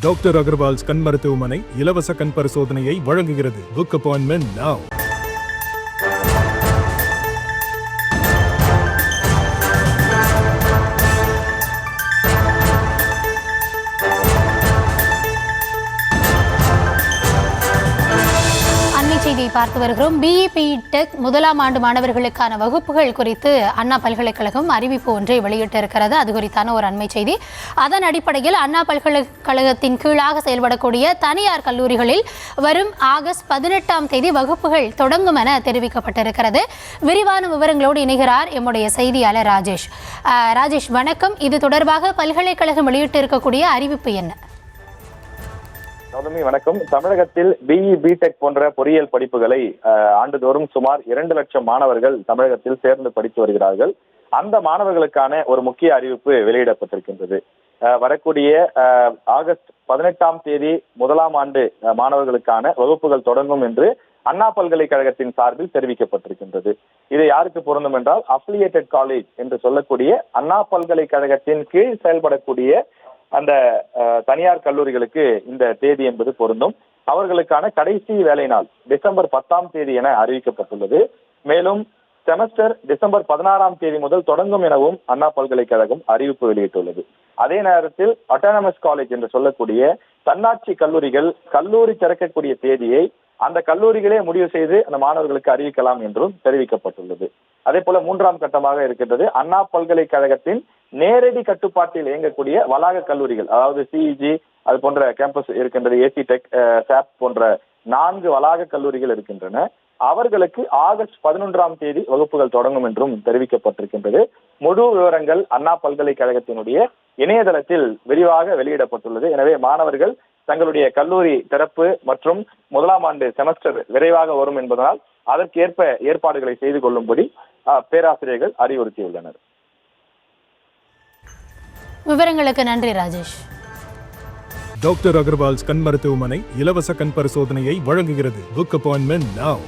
Doctor Agarwal's கண் மருத்துவமனை இலவச கண் பரிசோதனையை வழங்குகிறது. Book appointment now. செய்தியை பார்த்து வருகிறோம். BE டெக் முதலாம் ஆண்டு மாணவர்களுக்கான வகுப்புகள் குறித்து அண்ணா பல்கலைக்கழகம் அறிவிப்பு ஒன்றை வெளியிட்டிருக்கிறது. அது குறித்தான ஒரு அண்மை செய்தி. அதன் அடிப்படையில் அண்ணா பல்கலைக்கழகத்தின் கீழாக செயல்படக்கூடிய தனியார் கல்லூரிகளில் வரும் ஆகஸ்ட் 18ஆம் தேதி வகுப்புகள் தொடங்கும் என தெரிவிக்கப்பட்டிருக்கிறது. விரிவான விவரங்களோடு இணைகிறார் எம்முடைய செய்தியாளர் ராஜேஷ். ராஜேஷ் வணக்கம். இது தொடர்பாக பல்கலைக்கழகம் வெளியிட்டிருக்கக்கூடிய அறிவிப்பு என்ன? வணக்கம். தமிழகத்தில் BE டெக் போன்ற பொறியியல் படிப்புகளை ஆண்டுதோறும் சுமார் 2 லட்சம் மாணவர்கள் தமிழகத்தில் சேர்ந்து படித்து வருகிறார்கள். அந்த மாணவர்களுக்கான ஒரு முக்கிய அறிவிப்பு வெளியிடப்பட்டிருக்கின்றது. வரக்கூடிய ஆகஸ்ட் 18ஆம் தேதி முதலாம் ஆண்டு மாணவர்களுக்கான வகுப்புகள் தொடங்கும் என்று அண்ணா பல்கலைக்கழகத்தின் சார்பில் தெரிவிக்கப்பட்டிருக்கின்றது. இது யாருக்கு பொருந்தும் என்றால் அஃபிலியேட்டட் காலேஜ் என்று சொல்லக்கூடிய அண்ணா பல்கலைக்கழகத்தின் கீழ் செயல்படக்கூடிய அந்த தனியார் கல்லூரிகளுக்கு இந்த தேதி என்பது பொருந்தும். அவர்களுக்கான கடைசி வேலை நாள் டிசம்பர் 10ஆம் தேதி என அறிவிக்கப்பட்டுள்ளது. மேலும் செமஸ்டர் டிசம்பர் 16ஆம் தேதி முதல் தொடங்கும் எனவும் அண்ணா பல்கலைக்கழகம் அறிவிப்பு வெளியிட்டுள்ளது. அதே நேரத்தில் அட்டானமஸ் காலேஜ் என்று சொல்லக்கூடிய தன்னாட்சி கல்லூரிகள் கல்லூரி திறக்கக்கூடிய தேதியை அந்த கல்லூரிகளே முடிவு செய்து அந்த மாணவர்களுக்கு அறிவிக்கலாம் என்றும் தெரிவிக்கப்பட்டுள்ளது. அதே போல 3ஆம் கட்டமாக இருக்கின்றது அண்ணா பல்கலைக்கழகத்தின் நேரடி கட்டுப்பாட்டில் இயங்கக்கூடிய வளாக கல்லூரிகள், அதாவது CEG அது போன்ற கேம்பஸ் இருக்கின்றது, AC டெக், SAP போன்ற 4 வளாக கல்லூரிகள் இருக்கின்றன. அவர்களுக்கு ஆகஸ்ட் 11ஆம் தேதி வகுப்புகள் தொடங்கும் என்றும் தெரிவிக்கப்பட்டிருக்கின்றது. முழு விவரங்கள் அண்ணா பல்கலைக்கழகத்தினுடைய இணையதளத்தில் விரிவாக வெளியிடப்பட்டுள்ளது. எனவே மாணவர்கள் தங்களுடைய கல்லூரி திறப்பு மற்றும் முதலாம் ஆண்டு செமஸ்டர் விரைவாக வரும் என்பதனால் அதற்கேற்ப ஏற்பாடுகளை செய்து கொள்ளும்படி பேராசிரியர்கள் அறிவுறுத்தியுள்ளனர். விவரங்களுக்கு நன்றி ராஜேஷ். டாக்டர் அகர்வால்ஸ் கண் மருத்துவமனை இலவச கண் பரிசோதனையை வழங்குகிறது. Book appointment now.